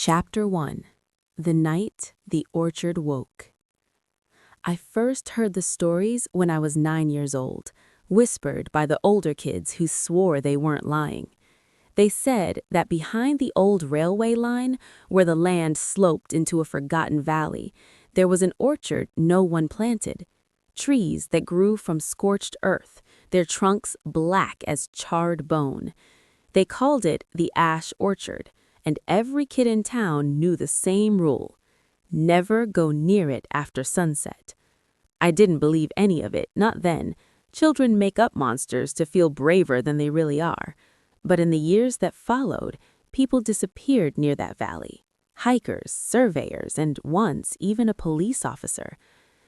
Chapter 1. The Night the Orchard Woke. I first heard the stories when I was 9 years old, whispered by the older kids who swore they weren't lying. They said that behind the old railway line, where the land sloped into a forgotten valley, there was an orchard no one planted. Trees that grew from scorched earth, their trunks black as charred bone. They called it the Ash Orchard, and every kid in town knew the same rule: never go near it after sunset. I didn't believe any of it, not then. Children make up monsters to feel braver than they really are. But in the years that followed, people disappeared near that valley. Hikers, surveyors, and once even a police officer.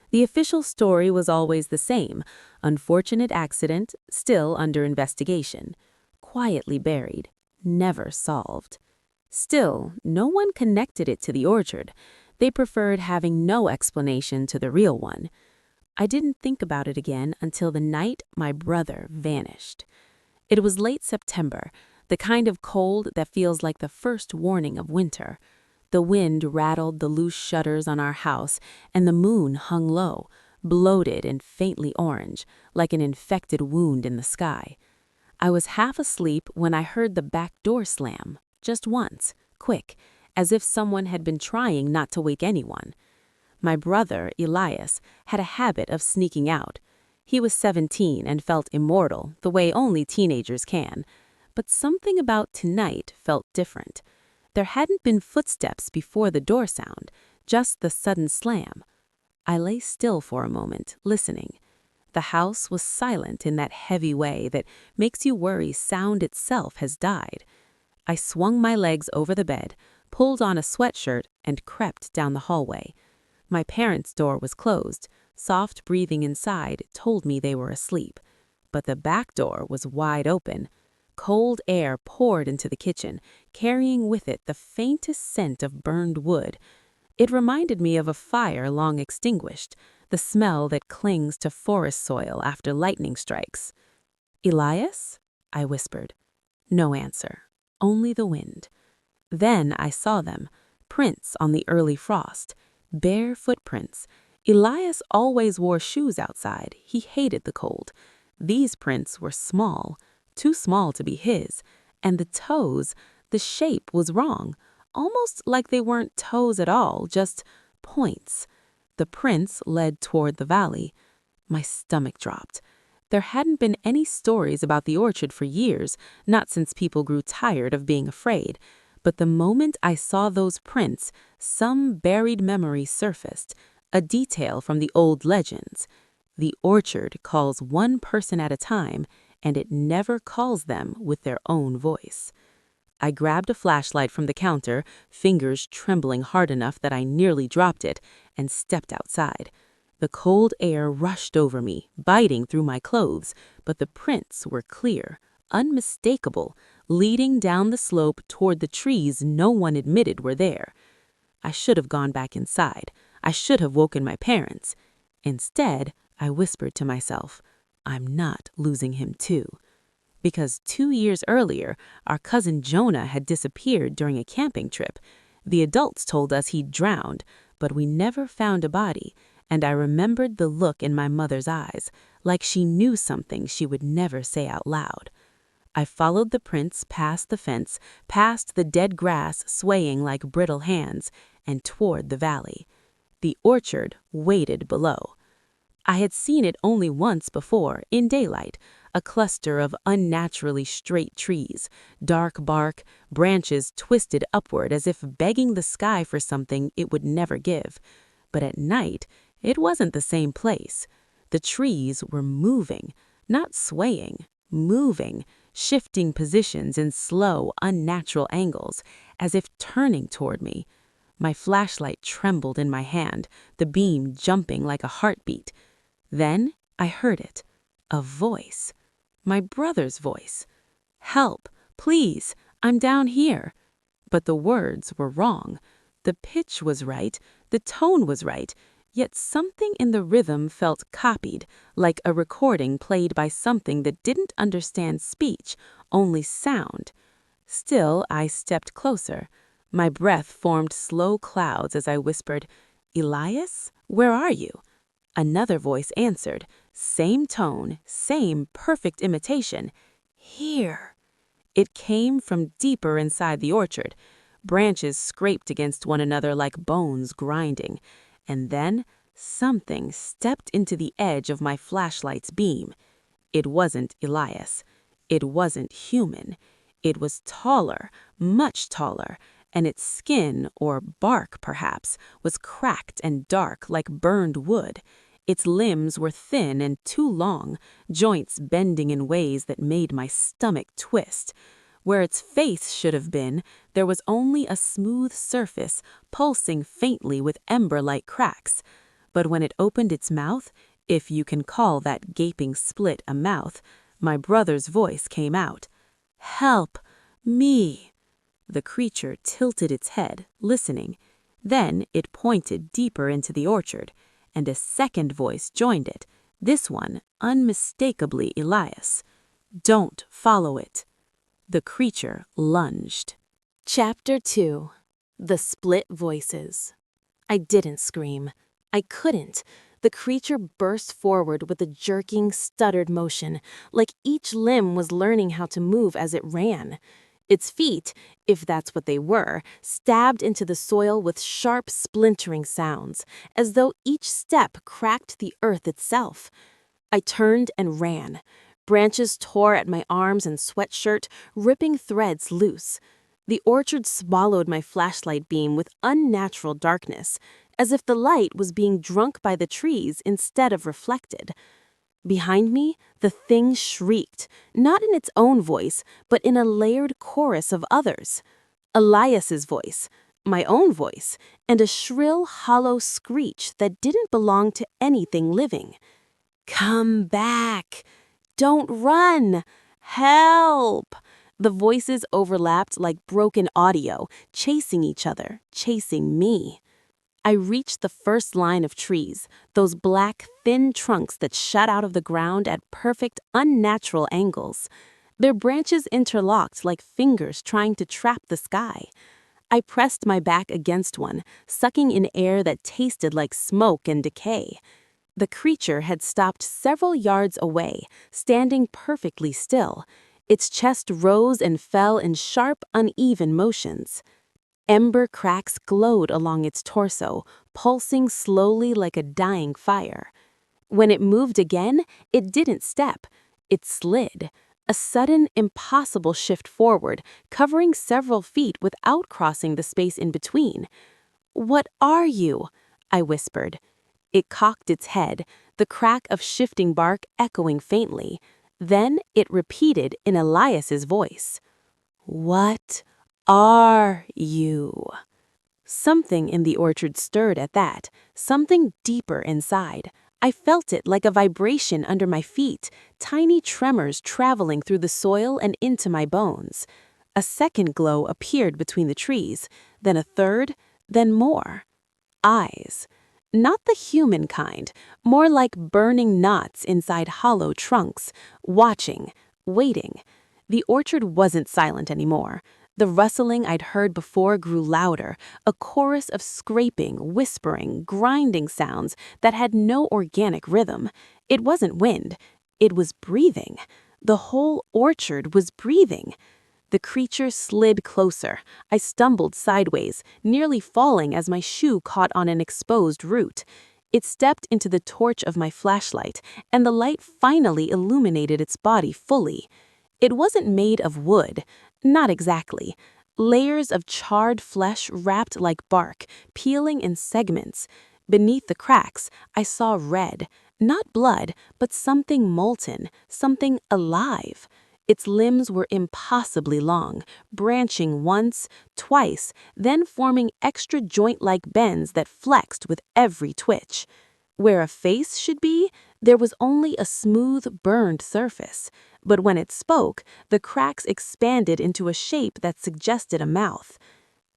The official story was always the same: unfortunate accident, still under investigation. Quietly buried, never solved. Still, no one connected it to the orchard. They preferred having no explanation to the real one. I didn't think about it again until the night my brother vanished. It was late September, the kind of cold that feels like the first warning of winter. The wind rattled the loose shutters on our house, and the moon hung low, bloated and faintly orange, like an infected wound in the sky. I was half asleep when I heard the back door slam. Just once, quick, as if someone had been trying not to wake anyone. My brother, Elias, had a habit of sneaking out. He was 17 and felt immortal, the way only teenagers can. But something about tonight felt different. There hadn't been footsteps before the door sound, just the sudden slam. I lay still for a moment, listening. The house was silent in that heavy way that makes you worry sound itself has died. I swung my legs over the bed, pulled on a sweatshirt, and crept down the hallway. My parents' door was closed. Soft breathing inside told me they were asleep. But the back door was wide open. Cold air poured into the kitchen, carrying with it the faintest scent of burned wood. It reminded me of a fire long extinguished, the smell that clings to forest soil after lightning strikes. "Elias?" I whispered. No answer. Only the wind. Then I saw them, prints on the early frost, bare footprints. Elias always wore shoes outside. He hated the cold. These prints were small, too small to be his, and the toes, the shape was wrong, almost like they weren't toes at all, just points. The prints led toward the valley. My stomach dropped. There hadn't been any stories about the orchard for years, not since people grew tired of being afraid. But the moment I saw those prints, some buried memory surfaced, a detail from the old legends. The orchard calls one person at a time, and it never calls them with their own voice. I grabbed a flashlight from the counter, fingers trembling hard enough that I nearly dropped it, and stepped outside. The cold air rushed over me, biting through my clothes, but the prints were clear, unmistakable, leading down the slope toward the trees no one admitted were there. I should have gone back inside. I should have woken my parents. Instead, I whispered to myself, I'm not losing him too. Because 2 years earlier, our cousin Jonah had disappeared during a camping trip. The adults told us he'd drowned, but we never found a body. And I remembered the look in my mother's eyes, like she knew something she would never say out loud. I followed the prints past the fence, past the dead grass swaying like brittle hands, and toward the valley. The orchard waited below. I had seen it only once before, in daylight, a cluster of unnaturally straight trees, dark bark, branches twisted upward as if begging the sky for something it would never give. But at night, it wasn't the same place. The trees were moving, not swaying, moving, shifting positions in slow, unnatural angles, as if turning toward me. My flashlight trembled in my hand, the beam jumping like a heartbeat. Then I heard it, a voice, my brother's voice. "Help, please, I'm down here." But the words were wrong. The pitch was right, the tone was right, yet something in the rhythm felt copied, like a recording played by something that didn't understand speech, only sound. Still, I stepped closer. My breath formed slow clouds as I whispered, "Elias, where are you?" Another voice answered, same tone, same perfect imitation, "Here." It came from deeper inside the orchard. Branches scraped against one another like bones grinding. And then something stepped into the edge of my flashlight's beam. It wasn't Elias. It wasn't human. It was taller, much taller, and its skin, or bark perhaps, was cracked and dark like burned wood. Its limbs were thin and too long, joints bending in ways that made my stomach twist. Where its face should have been, there was only a smooth surface, pulsing faintly with ember-like cracks. But when it opened its mouth, if you can call that gaping split a mouth, my brother's voice came out. "Help me!" The creature tilted its head, listening. Then it pointed deeper into the orchard, and a second voice joined it, this one unmistakably Elias. "Don't follow it." The creature lunged. Chapter 2. The Split Voices. I didn't scream. I couldn't. The creature burst forward with a jerking, stuttered motion, like each limb was learning how to move as it ran. Its feet, if that's what they were, stabbed into the soil with sharp, splintering sounds, as though each step cracked the earth itself. I turned and ran. Branches tore at my arms and sweatshirt, ripping threads loose. The orchard swallowed my flashlight beam with unnatural darkness, as if the light was being drunk by the trees instead of reflected. Behind me, the thing shrieked, not in its own voice, but in a layered chorus of others. Elias's voice, my own voice, and a shrill, hollow screech that didn't belong to anything living. "Come back! Don't run! Help!" The voices overlapped like broken audio, chasing each other, chasing me. I reached the first line of trees, those black, thin trunks that shot out of the ground at perfect, unnatural angles. Their branches interlocked like fingers trying to trap the sky. I pressed my back against one, sucking in air that tasted like smoke and decay. The creature had stopped several yards away, standing perfectly still. Its chest rose and fell in sharp, uneven motions. Ember cracks glowed along its torso, pulsing slowly like a dying fire. When it moved again, it didn't step. It slid. A sudden, impossible shift forward, covering several feet without crossing the space in between. "What are you?" I whispered. It cocked its head, the crack of shifting bark echoing faintly. Then it repeated in Elias's voice, "What are you?" Something in the orchard stirred at that, something deeper inside. I felt it like a vibration under my feet, tiny tremors traveling through the soil and into my bones. A second glow appeared between the trees, then a third, then more. Eyes. Not the human kind, more like burning knots inside hollow trunks, watching, waiting. The orchard wasn't silent anymore. The rustling I'd heard before grew louder, a chorus of scraping, whispering, grinding sounds that had no organic rhythm. It wasn't wind. It was breathing. The whole orchard was breathing. The creature slid closer. I stumbled sideways, nearly falling as my shoe caught on an exposed root. It stepped into the torch of my flashlight, and the light finally illuminated its body fully. It wasn't made of wood. Not exactly. Layers of charred flesh wrapped like bark, peeling in segments. Beneath the cracks, I saw red. Not blood, but something molten, something alive. Its limbs were impossibly long, branching once, twice, then forming extra joint-like bends that flexed with every twitch. Where a face should be, there was only a smooth, burned surface. But when it spoke, the cracks expanded into a shape that suggested a mouth.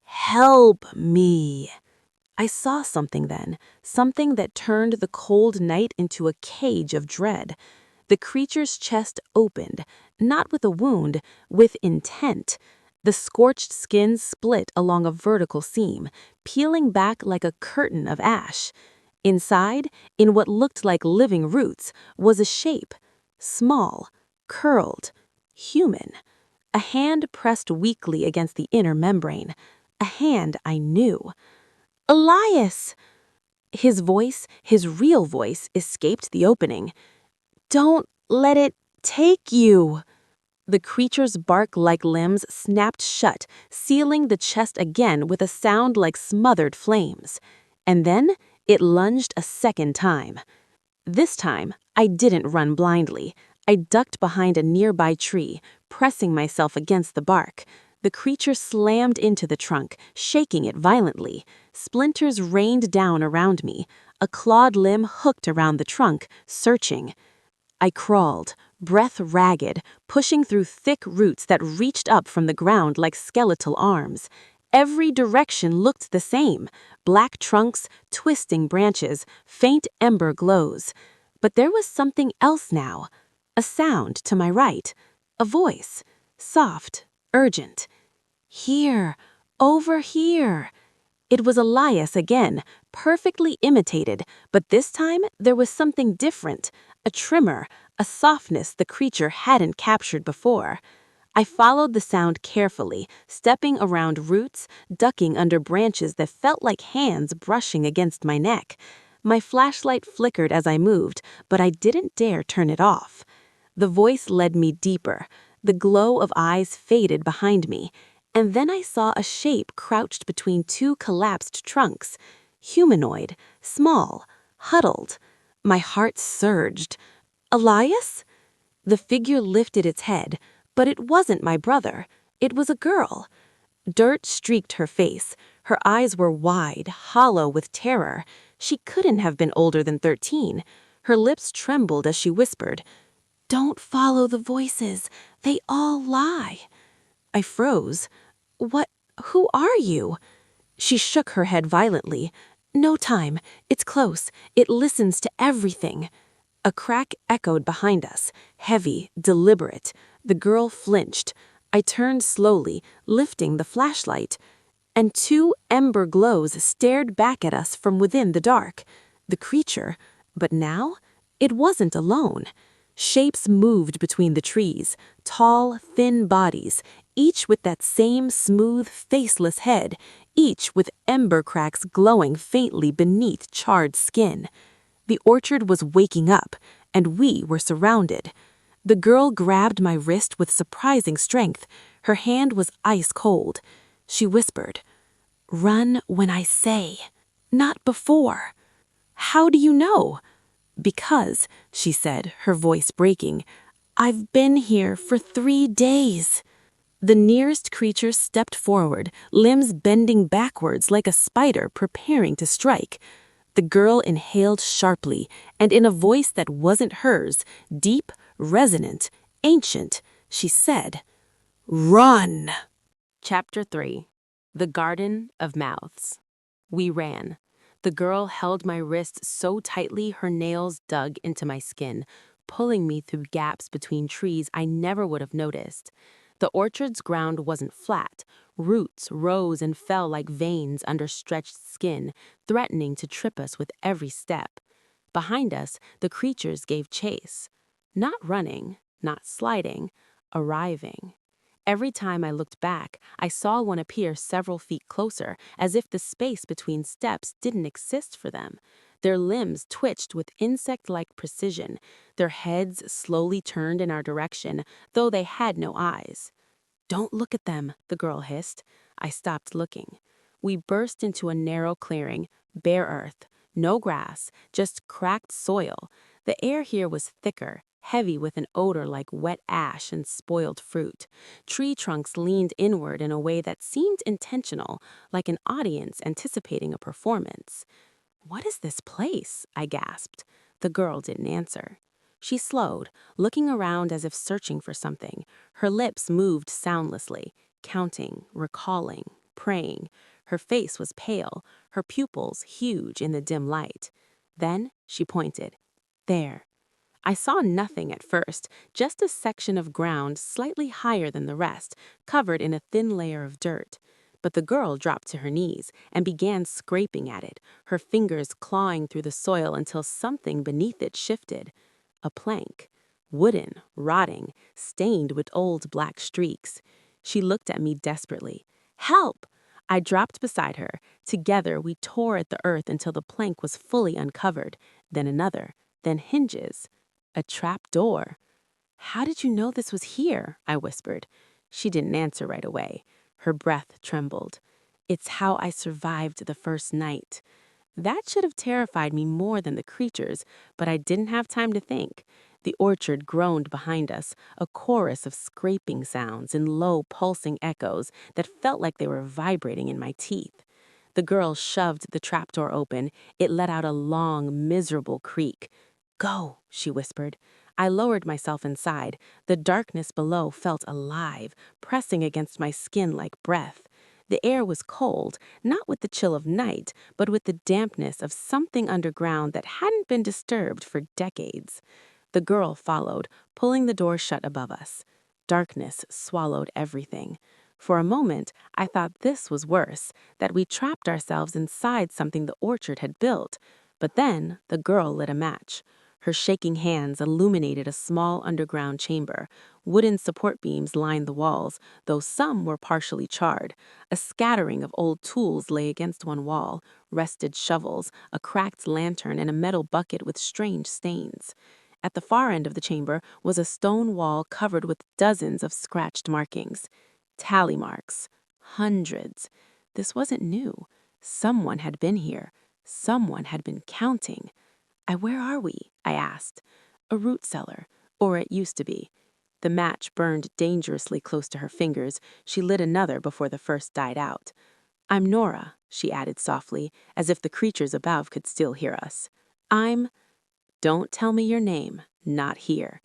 "Help me!" I saw something then, something that turned the cold night into a cage of dread. The creature's chest opened, not with a wound, with intent. The scorched skin split along a vertical seam, peeling back like a curtain of ash. Inside, in what looked like living roots, was a shape. Small, curled, human. A hand pressed weakly against the inner membrane. A hand I knew. "Elias!" His voice, his real voice, escaped the opening. "Don't let it take you." The creature's bark-like limbs snapped shut, sealing the chest again with a sound like smothered flames. And then it lunged a second time. This time, I didn't run blindly. I ducked behind a nearby tree, pressing myself against the bark. The creature slammed into the trunk, shaking it violently. Splinters rained down around me. A clawed limb hooked around the trunk, searching. I crawled, breath ragged, pushing through thick roots that reached up from the ground like skeletal arms. Every direction looked the same: black trunks, twisting branches, faint ember glows. But there was something else now. A sound to my right. A voice. Soft, urgent. "Here! Over here!" It was Elias again, perfectly imitated, but this time there was something different, a tremor, a softness the creature hadn't captured before. I followed the sound carefully, stepping around roots, ducking under branches that felt like hands brushing against my neck. My flashlight flickered as I moved, but I didn't dare turn it off. The voice led me deeper. The glow of eyes faded behind me. And then I saw a shape crouched between two collapsed trunks. Humanoid, small, huddled. My heart surged. "Elias?" The figure lifted its head, but it wasn't my brother. It was a girl. Dirt streaked her face. Her eyes were wide, hollow with terror. She couldn't have been older than 13. Her lips trembled as she whispered, "Don't follow the voices. They all lie." I froze. Who are you?" She shook her head violently. "No time. It's close. It listens to everything." A crack echoed behind us, heavy, deliberate. The girl flinched. I turned slowly, lifting the flashlight. And two ember glows stared back at us from within the dark. The creature, but now, it wasn't alone. Shapes moved between the trees, tall, thin bodies, each with that same smooth, faceless head, each with ember cracks glowing faintly beneath charred skin. The orchard was waking up, and we were surrounded. The girl grabbed my wrist with surprising strength. Her hand was ice cold. She whispered, "Run when I say, not before." "How do you know?" "Because," she said, her voice breaking, "I've been here for 3 days." The nearest creature stepped forward, limbs bending backwards like a spider preparing to strike. The girl inhaled sharply, and in a voice that wasn't hers, deep, resonant, ancient, she said, "Run!" Chapter 3. The Garden of Mouths. We ran. The girl held my wrist so tightly her nails dug into my skin, pulling me through gaps between trees I never would have noticed. The orchard's ground wasn't flat. Roots rose and fell like veins under stretched skin, threatening to trip us with every step. Behind us, the creatures gave chase. Not running, not sliding, arriving. Every time I looked back, I saw one appear several feet closer, as if the space between steps didn't exist for them. Their limbs twitched with insect-like precision. Their heads slowly turned in our direction, though they had no eyes. "Don't look at them," the girl hissed. I stopped looking. We burst into a narrow clearing, bare earth, no grass, just cracked soil. The air here was thicker, heavy with an odor like wet ash and spoiled fruit. Tree trunks leaned inward in a way that seemed intentional, like an audience anticipating a performance. "What is this place?" I gasped. The girl didn't answer. She slowed, looking around as if searching for something. Her lips moved soundlessly, counting, recalling, praying. Her face was pale, her pupils huge in the dim light. Then she pointed. "There." I saw nothing at first, just a section of ground slightly higher than the rest, covered in a thin layer of dirt. But the girl dropped to her knees and began scraping at it, her fingers clawing through the soil until something beneath it shifted. A plank. Wooden, rotting, stained with old black streaks. She looked at me desperately. "Help!" I dropped beside her. Together, we tore at the earth until the plank was fully uncovered. Then another. Then hinges. A trap door. "How did you know this was here?" I whispered. She didn't answer right away. Her breath trembled. "It's how I survived the first night." That should have terrified me more than the creatures, but I didn't have time to think. The orchard groaned behind us, a chorus of scraping sounds and low, pulsing echoes that felt like they were vibrating in my teeth. The girl shoved the trapdoor open. It let out a long, miserable creak. "Go," she whispered. I lowered myself inside. The darkness below felt alive, pressing against my skin like breath. The air was cold, not with the chill of night, but with the dampness of something underground that hadn't been disturbed for decades. The girl followed, pulling the door shut above us. Darkness swallowed everything. For a moment, I thought this was worse, that we trapped ourselves inside something the orchard had built. But then the girl lit a match. Her shaking hands illuminated a small underground chamber. Wooden support beams lined the walls, though some were partially charred. A scattering of old tools lay against one wall, rusted shovels, a cracked lantern, and a metal bucket with strange stains. At the far end of the chamber was a stone wall covered with dozens of scratched markings. Tally marks. Hundreds. This wasn't new. Someone had been here. Someone had been counting. Where are we?" I asked. "A root cellar, or it used to be." The match burned dangerously close to her fingers. She lit another before the first died out. "I'm Nora," she added softly, as if the creatures above could still hear us. "I'm—" "Don't tell me your name. Not here."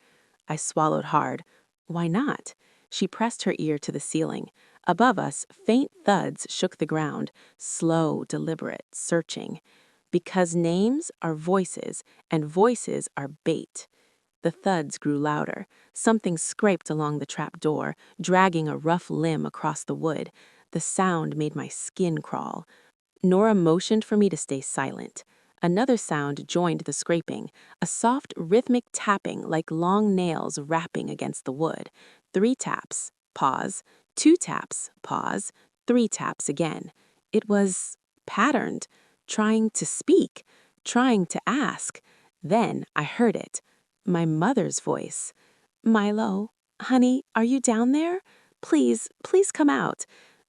I swallowed hard. "Why not?" She pressed her ear to the ceiling. Above us, faint thuds shook the ground, slow, deliberate, searching. "Because names are voices, and voices are bait." The thuds grew louder. Something scraped along the trap door, dragging a rough limb across the wood. The sound made my skin crawl. Nora motioned for me to stay silent. Another sound joined the scraping, a soft, rhythmic tapping like long nails rapping against the wood. 3 taps, pause, 2 taps, pause, 3 taps again. It was patterned, trying to speak, trying to ask. Then I heard it. My mother's voice. "Milo, honey, are you down there? Please, please come out."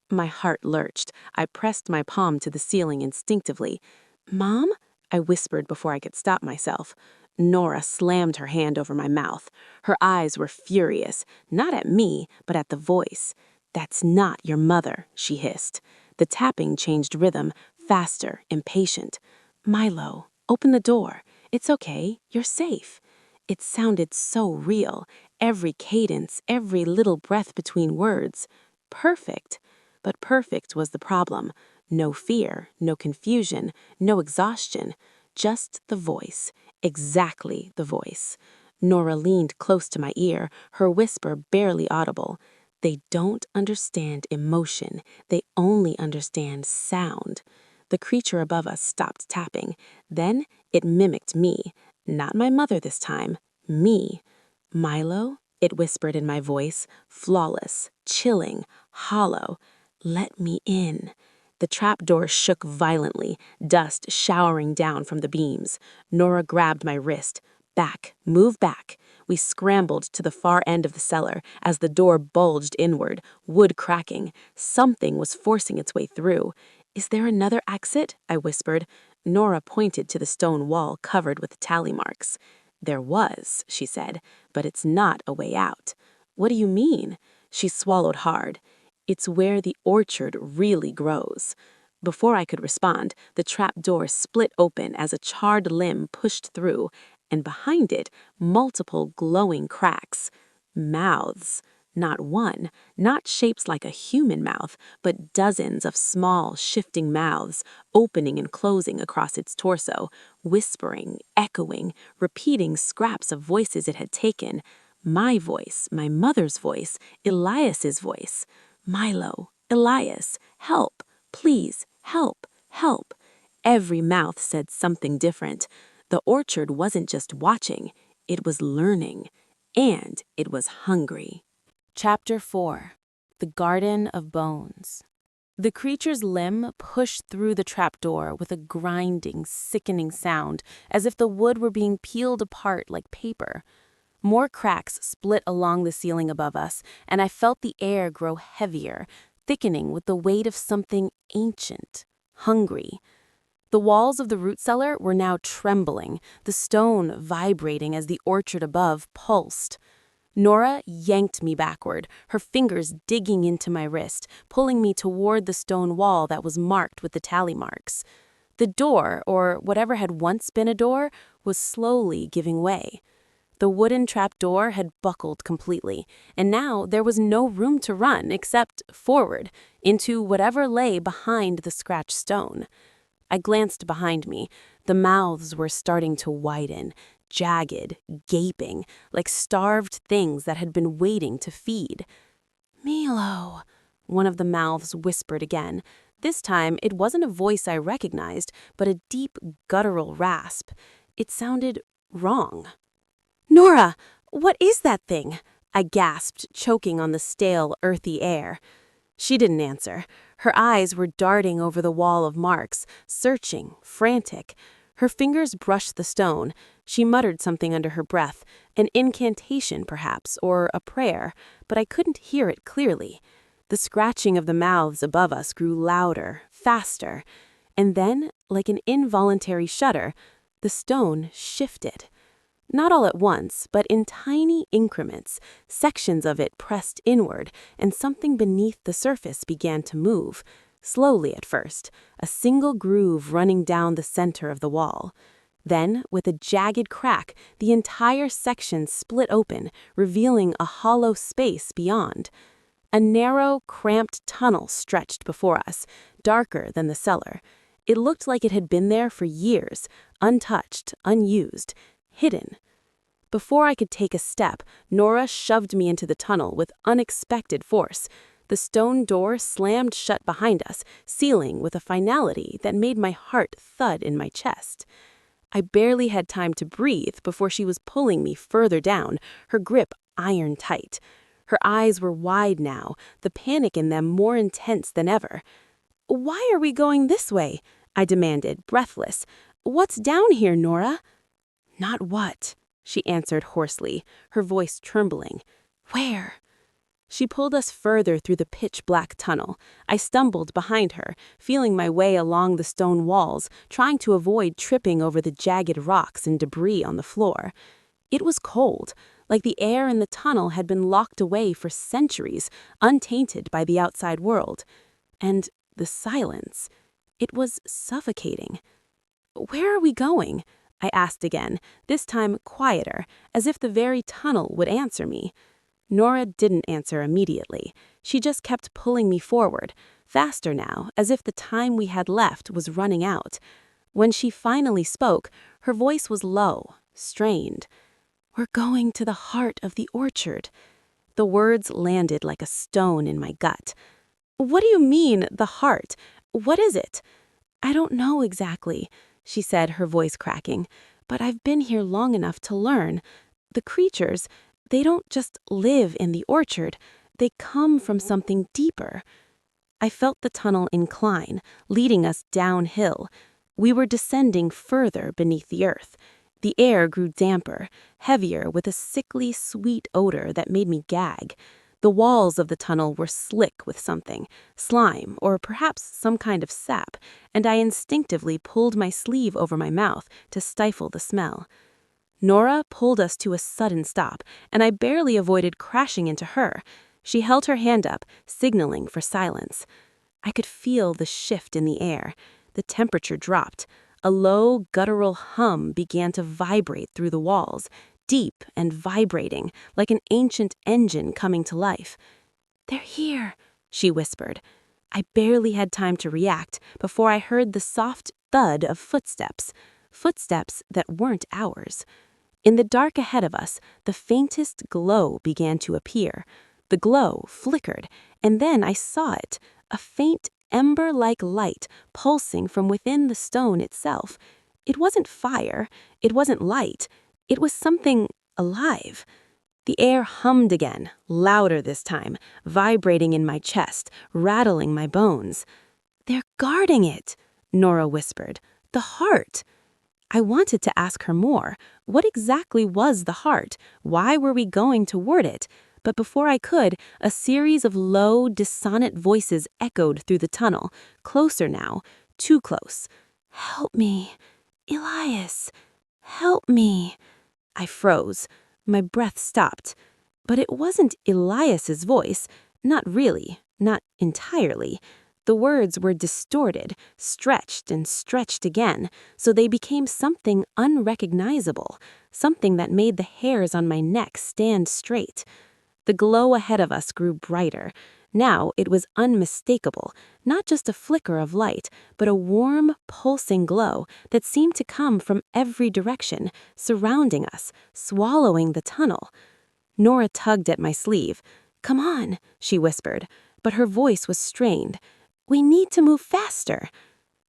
My heart lurched. I pressed my palm to the ceiling instinctively. "Mom?" I whispered before I could stop myself. Nora slammed her hand over my mouth. Her eyes were furious, not at me, but at the voice. "That's not your mother," she hissed. The tapping changed rhythm, faster, impatient. "Milo, open the door. It's okay. You're safe." It sounded so real, every cadence, every little breath between words. Perfect. But perfect was the problem. No fear, no confusion, no exhaustion. Just the voice. Exactly the voice. Nora leaned close to my ear, her whisper barely audible. "They don't understand emotion. They only understand sound." The creature above us stopped tapping. Then it mimicked me. Not my mother this time. Me. "Milo?" It whispered in my voice, flawless, chilling, hollow. "Let me in." The trapdoor shook violently, dust showering down from the beams. Nora grabbed my wrist. "Back, move back." We scrambled to the far end of the cellar as the door bulged inward, wood cracking. Something was forcing its way through. "Is there another exit?" I whispered. Nora pointed to the stone wall covered with tally marks. "There was," she said, "but it's not a way out." "What do you mean?" She swallowed hard. "It's where the orchard really grows." Before I could respond, the trap door split open as a charred limb pushed through, and behind it, multiple glowing cracks. Mouths. Not one, not shapes like a human mouth, but dozens of small, shifting mouths, opening and closing across its torso, whispering, echoing, repeating scraps of voices it had taken. My voice, my mother's voice, Elias's voice. Milo, Elias, help, please, help, help. Every mouth said something different. The orchard wasn't just watching, it was learning, and it was hungry. Chapter 4. The Garden of Bones. The creature's limb pushed through the trapdoor with a grinding, sickening sound, as if the wood were being peeled apart like paper. More cracks split along the ceiling above us, and I felt the air grow heavier, thickening with the weight of something ancient, hungry. The walls of the root cellar were now trembling, the stone vibrating as the orchard above pulsed. Nora yanked me backward, her fingers digging into my wrist, pulling me toward the stone wall that was marked with the tally marks. The door, or whatever had once been a door, was slowly giving way. The wooden trapdoor had buckled completely, and now there was no room to run except forward, into whatever lay behind the scratched stone. I glanced behind me. The mouths were starting to widen, jagged, gaping, like starved things that had been waiting to feed. "Milo," one of the mouths whispered again. This time, it wasn't a voice I recognized, but a deep, guttural rasp. It sounded wrong. "Nora, what is that thing?" I gasped, choking on the stale, earthy air. She didn't answer. Her eyes were darting over the wall of marks, searching, frantic. Her fingers brushed the stone. She muttered something under her breath, an incantation perhaps, or a prayer, but I couldn't hear it clearly. The scratching of the mouths above us grew louder, faster, and then, like an involuntary shudder, the stone shifted. Not all at once, but in tiny increments, sections of it pressed inward, and something beneath the surface began to move, slowly at first, a single groove running down the center of the wall. Then, with a jagged crack, the entire section split open, revealing a hollow space beyond. A narrow, cramped tunnel stretched before us, darker than the cellar. It looked like it had been there for years, untouched, unused, hidden. Before I could take a step, Nora shoved me into the tunnel with unexpected force. The stone door slammed shut behind us, sealing with a finality that made my heart thud in my chest. I barely had time to breathe before she was pulling me further down, her grip iron tight. Her eyes were wide now, the panic in them more intense than ever. "Why are we going this way?" I demanded, breathless. "What's down here, Nora?" "Not what," she answered hoarsely, her voice trembling. "Where?" She pulled us further through the pitch-black tunnel. I stumbled behind her, feeling my way along the stone walls, trying to avoid tripping over the jagged rocks and debris on the floor. It was cold, like the air in the tunnel had been locked away for centuries, untainted by the outside world. And the silence. It was suffocating. "Where are we going?" I asked again, this time quieter, as if the very tunnel would answer me. Nora didn't answer immediately. She just kept pulling me forward, faster now, as if the time we had left was running out. When she finally spoke, her voice was low, strained. "We're going to the heart of the orchard." The words landed like a stone in my gut. "What do you mean, the heart? What is it?" "I don't know exactly," she said, her voice cracking, "but I've been here long enough to learn. The creatures, they don't just live in the orchard, they come from something deeper." I felt the tunnel incline, leading us downhill. We were descending further beneath the earth. The air grew damper, heavier with a sickly, sweet odor that made me gag. The walls of the tunnel were slick with something, slime or perhaps some kind of sap, and I instinctively pulled my sleeve over my mouth to stifle the smell. Nora pulled us to a sudden stop, and I barely avoided crashing into her. She held her hand up, signaling for silence. I could feel the shift in the air. The temperature dropped. A low, guttural hum began to vibrate through the walls, deep and vibrating, like an ancient engine coming to life. "They're here," she whispered. I barely had time to react before I heard the soft thud of footsteps that weren't ours. In the dark ahead of us, the faintest glow began to appear. The glow flickered, and then I saw it, a faint ember-like light pulsing from within the stone itself. It wasn't fire, it wasn't light, it was something alive. The air hummed again, louder this time, vibrating in my chest, rattling my bones. "They're guarding it," Nora whispered. "The heart." I wanted to ask her more. What exactly was the heart? Why were we going toward it? But before I could, a series of low, dissonant voices echoed through the tunnel, closer now, too close. "Help me, Elias, help me." I froze. My breath stopped. But it wasn't Elias's voice. Not really. Not entirely. The words were distorted, stretched and stretched again, so they became something unrecognizable, something that made the hairs on my neck stand straight. The glow ahead of us grew brighter. Now it was unmistakable, not just a flicker of light, but a warm, pulsing glow that seemed to come from every direction, surrounding us, swallowing the tunnel. Nora tugged at my sleeve. "Come on," she whispered, but her voice was strained. "We need to move faster."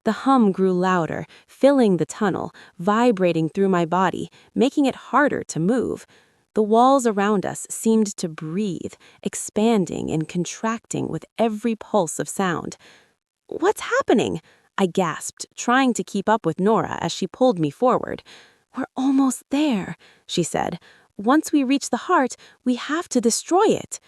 The hum grew louder, filling the tunnel, vibrating through my body, making it harder to move. The walls around us seemed to breathe, expanding and contracting with every pulse of sound. "What's happening?" I gasped, trying to keep up with Nora as she pulled me forward. "We're almost there," she said. "Once we reach the heart, we have to destroy it."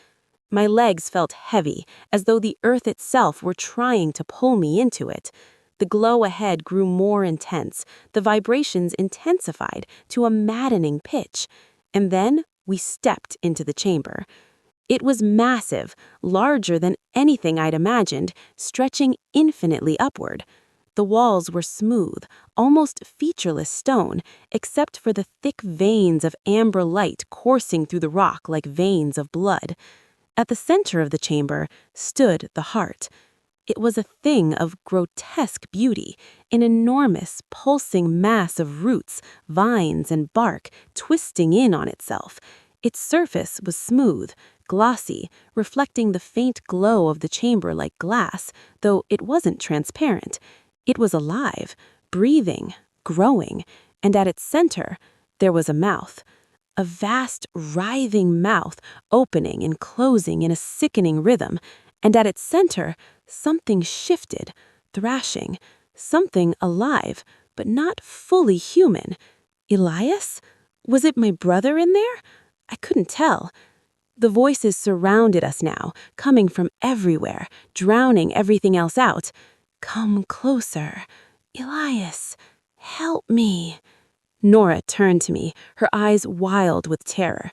My legs felt heavy, as though the earth itself were trying to pull me into it. The glow ahead grew more intense, the vibrations intensified to a maddening pitch. And then we stepped into the chamber. It was massive, larger than anything I'd imagined, stretching infinitely upward. The walls were smooth, almost featureless stone, except for the thick veins of amber light coursing through the rock like veins of blood. At the center of the chamber stood the heart. It was a thing of grotesque beauty, an enormous, pulsing mass of roots, vines, and bark twisting in on itself. Its surface was smooth, glossy, reflecting the faint glow of the chamber like glass, though it wasn't transparent. It was alive, breathing, growing, and at its center, there was a mouth. A vast, writhing mouth opening and closing in a sickening rhythm, and at its center, something shifted, thrashing, something alive, but not fully human. Elias? Was it my brother in there? I couldn't tell. The voices surrounded us now, coming from everywhere, drowning everything else out. "Come closer. Elias, help me." Nora turned to me, her eyes wild with terror.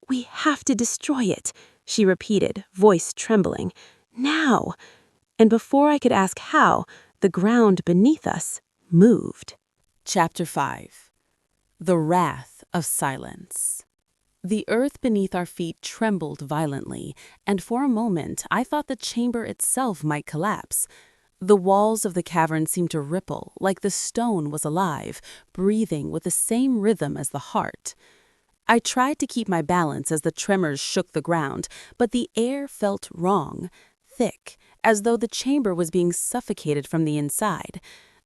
"We have to destroy it," she repeated, voice trembling. "Now!" And before I could ask how, the ground beneath us moved. Chapter 5. The Wrath of Silence. The earth beneath our feet trembled violently, and for a moment I thought the chamber itself might collapse. The walls of the cavern seemed to ripple, like the stone was alive, breathing with the same rhythm as the heart. I tried to keep my balance as the tremors shook the ground, but the air felt wrong, thick, as though the chamber was being suffocated from the inside.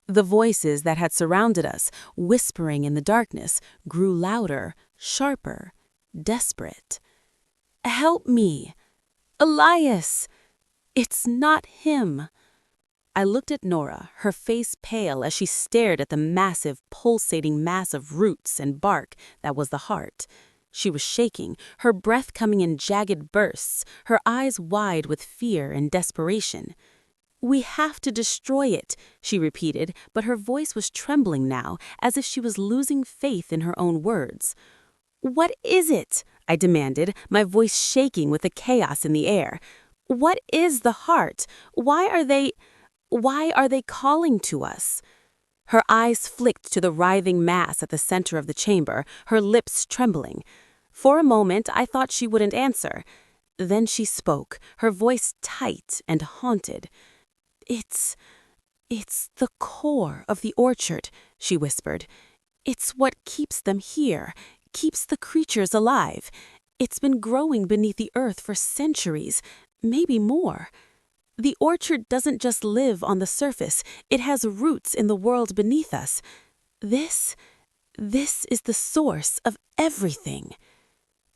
The voices that had surrounded us, whispering in the darkness, grew louder, sharper, desperate. "Help me! Elias! It's not him!" I looked at Nora, her face pale as she stared at the massive, pulsating mass of roots and bark that was the heart. She was shaking, her breath coming in jagged bursts, her eyes wide with fear and desperation. "We have to destroy it," she repeated, but her voice was trembling now, as if she was losing faith in her own words. "What is it?" I demanded, my voice shaking with the chaos in the air. "What is the heart? Why are they calling to us?" Her eyes flicked to the writhing mass at the center of the chamber, her lips trembling. For a moment, I thought she wouldn't answer. Then she spoke, her voice tight and haunted. It's the core of the orchard," she whispered. "It's what keeps them here, keeps the creatures alive. It's been growing beneath the earth for centuries, maybe more. The orchard doesn't just live on the surface, it has roots in the world beneath us. This is the source of everything."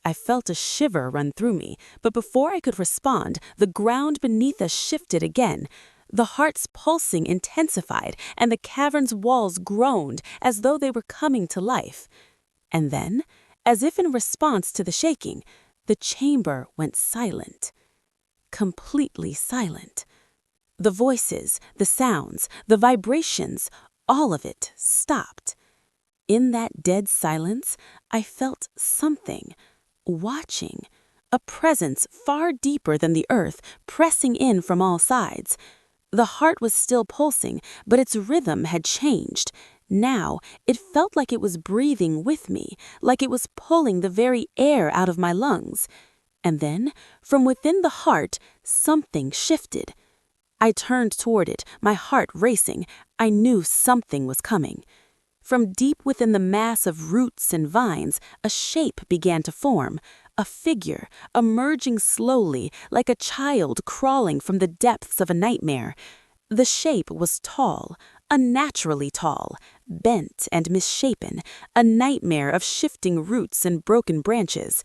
I felt a shiver run through me, but before I could respond, the ground beneath us shifted again. The heart's pulsing intensified, and the cavern's walls groaned as though they were coming to life. And then, as if in response to the shaking, the chamber went silent. Completely silent. The voices, the sounds, the vibrations, all of it stopped. In that dead silence, I felt something, watching, a presence far deeper than the earth, pressing in from all sides. The heart was still pulsing, but its rhythm had changed. Now, it felt like it was breathing with me, like it was pulling the very air out of my lungs. And then, from within the heart, something shifted. I turned toward it, my heart racing. I knew something was coming. From deep within the mass of roots and vines, a shape began to form, a figure emerging slowly like a child crawling from the depths of a nightmare. The shape was tall, unnaturally tall, bent and misshapen, a nightmare of shifting roots and broken branches.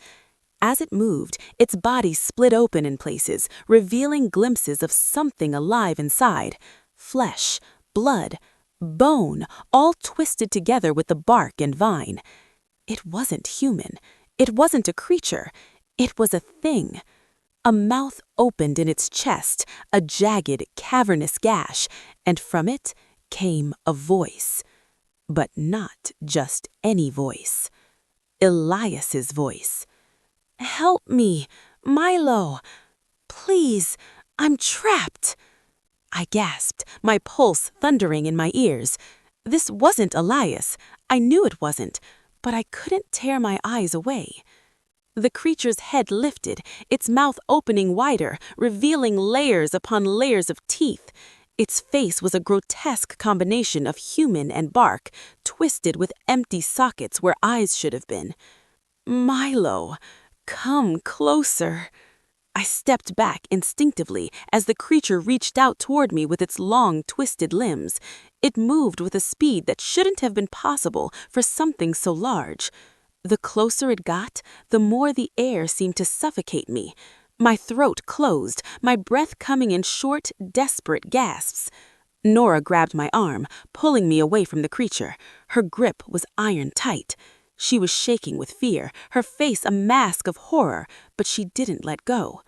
As it moved, its body split open in places, revealing glimpses of something alive inside. Flesh, blood, bone, all twisted together with the bark and vine. It wasn't human. It wasn't a creature. It was a thing. A mouth opened in its chest, a jagged, cavernous gash, and from it came a voice. But not just any voice. Elias's voice. "Help me, Milo. Please, I'm trapped." I gasped, my pulse thundering in my ears. This wasn't Elias. I knew it wasn't, but I couldn't tear my eyes away. The creature's head lifted, its mouth opening wider, revealing layers upon layers of teeth. Its face was a grotesque combination of human and bark, twisted with empty sockets where eyes should have been. "Milo, come closer." I stepped back instinctively as the creature reached out toward me with its long, twisted limbs. It moved with a speed that shouldn't have been possible for something so large. The closer it got, the more the air seemed to suffocate me. My throat closed, my breath coming in short, desperate gasps. Nora grabbed my arm, pulling me away from the creature. Her grip was iron tight. She was shaking with fear, her face a mask of horror, but she didn't let go.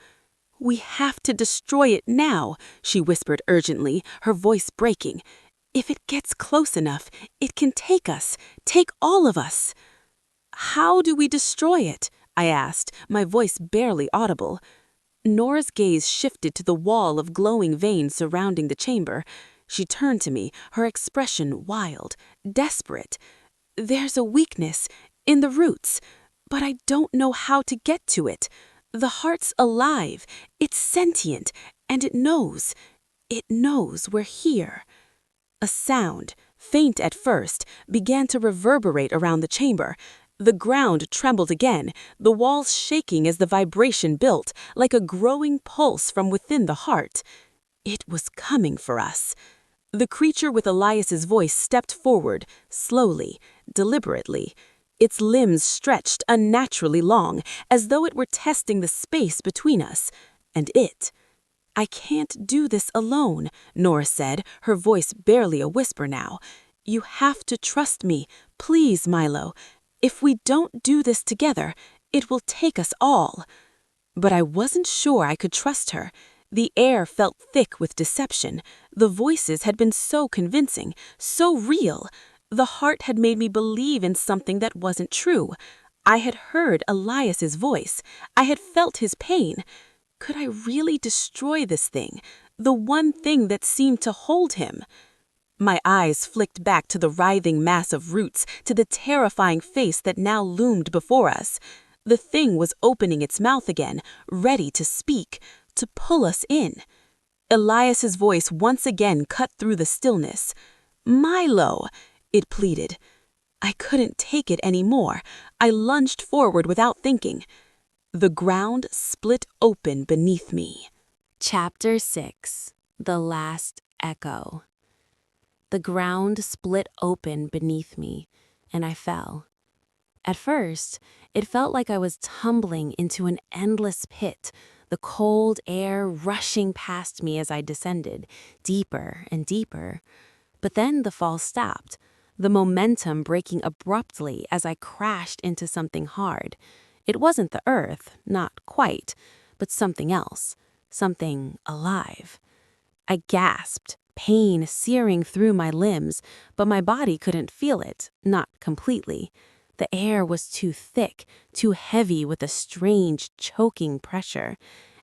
"We have to destroy it now," she whispered urgently, her voice breaking. "If it gets close enough, it can take us, take all of us." "How do we destroy it?" I asked, my voice barely audible. Nora's gaze shifted to the wall of glowing veins surrounding the chamber. She turned to me, her expression wild, desperate. "There's a weakness in the roots, but I don't know how to get to it. The heart's alive, it's sentient, and it knows we're here." A sound, faint at first, began to reverberate around the chamber. The ground trembled again, the walls shaking as the vibration built, like a growing pulse from within the heart. It was coming for us. The creature with Elias's voice stepped forward, slowly, deliberately. Its limbs stretched unnaturally long, as though it were testing the space between us and it. "I can't do this alone," Nora said, her voice barely a whisper now. "You have to trust me, please, Milo. If we don't do this together, it will take us all." But I wasn't sure I could trust her. The air felt thick with deception. The voices had been so convincing, so real. The heart had made me believe in something that wasn't true. I had heard Elias's voice. I had felt his pain. Could I really destroy this thing, the one thing that seemed to hold him? My eyes flicked back to the writhing mass of roots, to the terrifying face that now loomed before us. The thing was opening its mouth again, ready to speak, to pull us in. Elias's voice once again cut through the stillness. "Milo," it pleaded. I couldn't take it anymore. I lunged forward without thinking. The ground split open beneath me. Chapter 6. The Last Echo. The ground split open beneath me, and I fell. At first, it felt like I was tumbling into an endless pit, the cold air rushing past me as I descended, deeper and deeper. But then the fall stopped, the momentum breaking abruptly as I crashed into something hard. It wasn't the earth, not quite, but something else, something alive. I gasped, pain searing through my limbs, but my body couldn't feel it, not completely. The air was too thick, too heavy with a strange, choking pressure,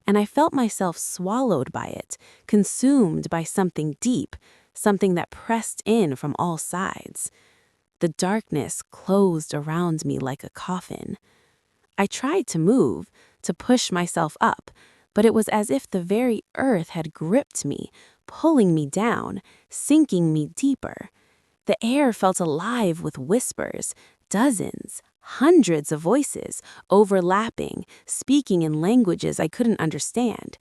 and I felt myself swallowed by it, consumed by something deep, something that pressed in from all sides. The darkness closed around me like a coffin. I tried to move, to push myself up, but it was as if the very earth had gripped me, pulling me down, sinking me deeper. The air felt alive with whispers, dozens, hundreds of voices, overlapping, speaking in languages I couldn't understand.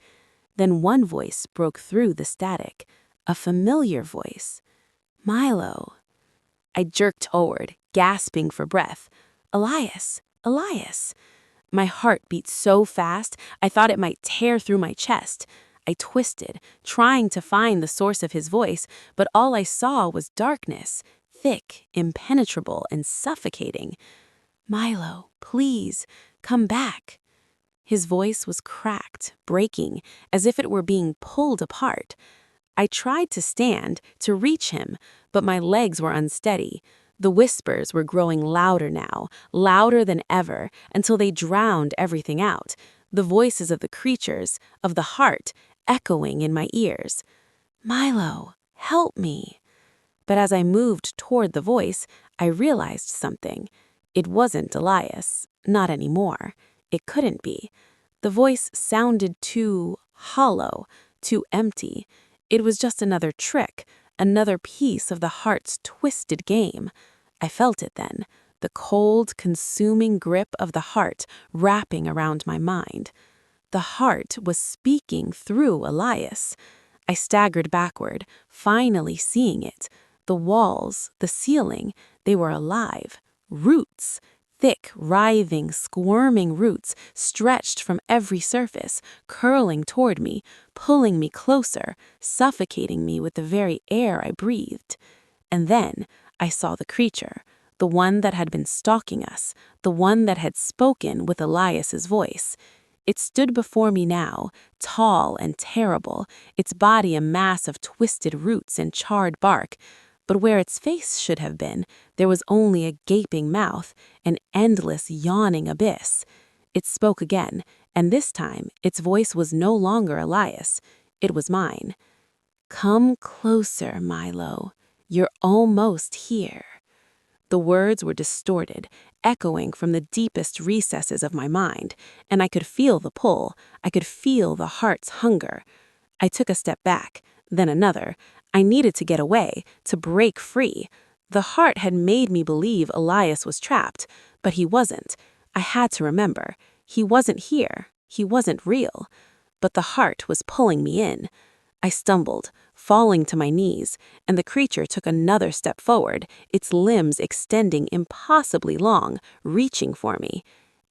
Then one voice broke through the static, a familiar voice. "Milo." I jerked forward, gasping for breath. "Elias, Elias." My heart beat so fast, I thought it might tear through my chest. I twisted, trying to find the source of his voice, but all I saw was darkness, thick, impenetrable, and suffocating. "Milo, please, come back." His voice was cracked, breaking, as if it were being pulled apart. I tried to stand, to reach him, but my legs were unsteady. The whispers were growing louder now, louder than ever, until they drowned everything out. The voices of the creatures, of the heart, echoing in my ears. "Milo, help me." But as I moved toward the voice, I realized something. It wasn't Elias, not anymore. It couldn't be. The voice sounded too hollow, too empty. It was just another trick, another piece of the heart's twisted game. I felt it then, the cold, consuming grip of the heart wrapping around my mind. The heart was speaking through Elias. I staggered backward, finally seeing it. The walls, the ceiling, they were alive. Roots. Thick, writhing, squirming roots stretched from every surface, curling toward me, pulling me closer, suffocating me with the very air I breathed. And then I saw the creature, the one that had been stalking us, the one that had spoken with Elias's voice. It stood before me now, tall and terrible, its body a mass of twisted roots and charred bark. But where its face should have been, there was only a gaping mouth, an endless yawning abyss. It spoke again, and this time its voice was no longer Elias. It was mine. "Come closer, Milo. You're almost here." The words were distorted, echoing from the deepest recesses of my mind, and I could feel the pull. I could feel the heart's hunger. I took a step back, then another. I needed to get away, to break free. The heart had made me believe Elias was trapped, but he wasn't. I had to remember. He wasn't here. He wasn't real. But the heart was pulling me in. I stumbled, falling to my knees, and the creature took another step forward, its limbs extending impossibly long, reaching for me.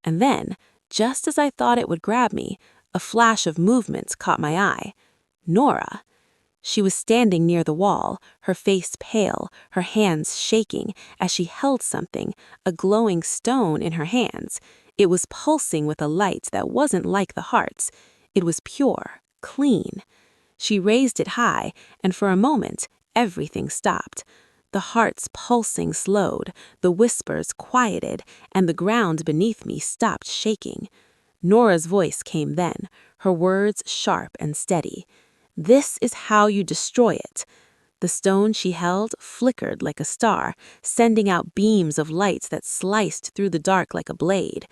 And then, just as I thought it would grab me, a flash of movement caught my eye. Nora. She was standing near the wall, her face pale, her hands shaking, as she held something, a glowing stone in her hands. It was pulsing with a light that wasn't like the heart's. It was pure, clean. She raised it high, and for a moment, everything stopped. The heart's pulsing slowed, the whispers quieted, and the ground beneath me stopped shaking. Nora's voice came then, her words sharp and steady. "This is how you destroy it." The stone she held flickered like a star, sending out beams of light that sliced through the dark like a blade.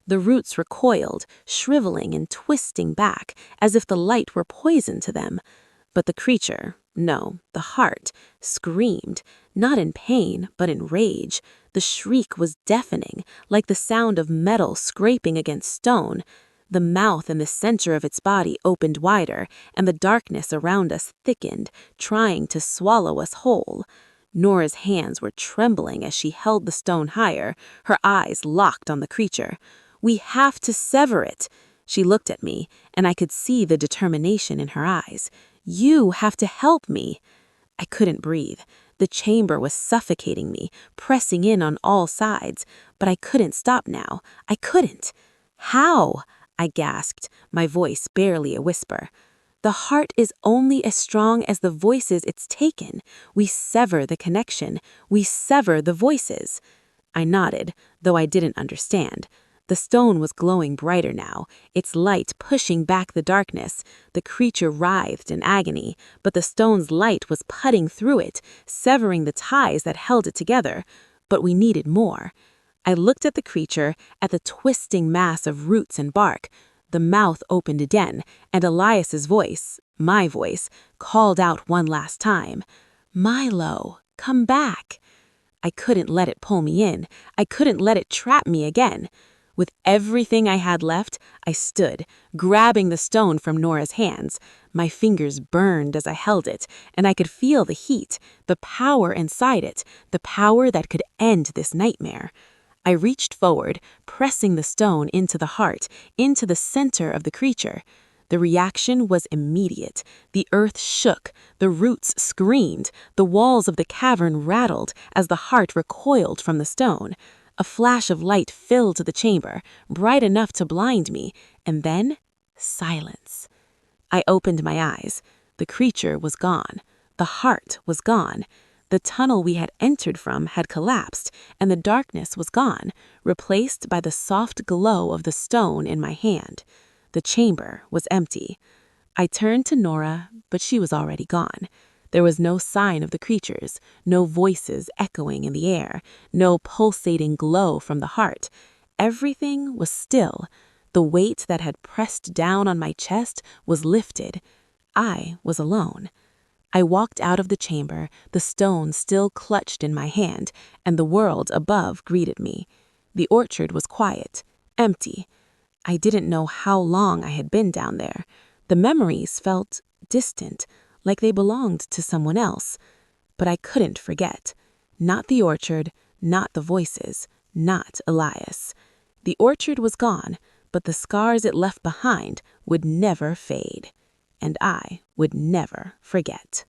The roots recoiled, shriveling and twisting back, as if the light were poison to them. But the creature, no, the heart, screamed, not in pain, but in rage. The shriek was deafening, like the sound of metal scraping against stone. The mouth in the center of its body opened wider, and the darkness around us thickened, trying to swallow us whole. Nora's hands were trembling as she held the stone higher, her eyes locked on the creature. "We have to sever it." She looked at me, and I could see the determination in her eyes. "You have to help me." I couldn't breathe. The chamber was suffocating me, pressing in on all sides, but I couldn't stop now. I couldn't. "How?" I gasped, my voice barely a whisper. "The heart is only as strong as the voices it's taken. We sever the connection. We sever the voices." I nodded, though I didn't understand. The stone was glowing brighter now, its light pushing back the darkness. The creature writhed in agony, but the stone's light was putting through it, severing the ties that held it together. But we needed more. I looked at the creature, at the twisting mass of roots and bark. The mouth opened again, and Elias's voice, my voice, called out one last time. "Milo, come back." I couldn't let it pull me in. I couldn't let it trap me again. With everything I had left, I stood, grabbing the stone from Nora's hands. My fingers burned as I held it, and I could feel the heat, the power inside it, the power that could end this nightmare. I reached forward, pressing the stone into the heart, into the center of the creature. The reaction was immediate. The earth shook, the roots screamed, the walls of the cavern rattled as the heart recoiled from the stone. A flash of light filled the chamber, bright enough to blind me, and then silence. I opened my eyes. The creature was gone. The heart was gone. The tunnel we had entered from had collapsed, and the darkness was gone, replaced by the soft glow of the stone in my hand. The chamber was empty. I turned to Nora, but she was already gone. There was no sign of the creatures, no voices echoing in the air, no pulsating glow from the heart. Everything was still. The weight that had pressed down on my chest was lifted. I was alone. I walked out of the chamber, the stone still clutched in my hand, and the world above greeted me. The orchard was quiet, empty. I didn't know how long I had been down there. The memories felt distant, like they belonged to someone else. But I couldn't forget. Not the orchard, not the voices, not Elias. The orchard was gone, but the scars it left behind would never fade. And I would never forget.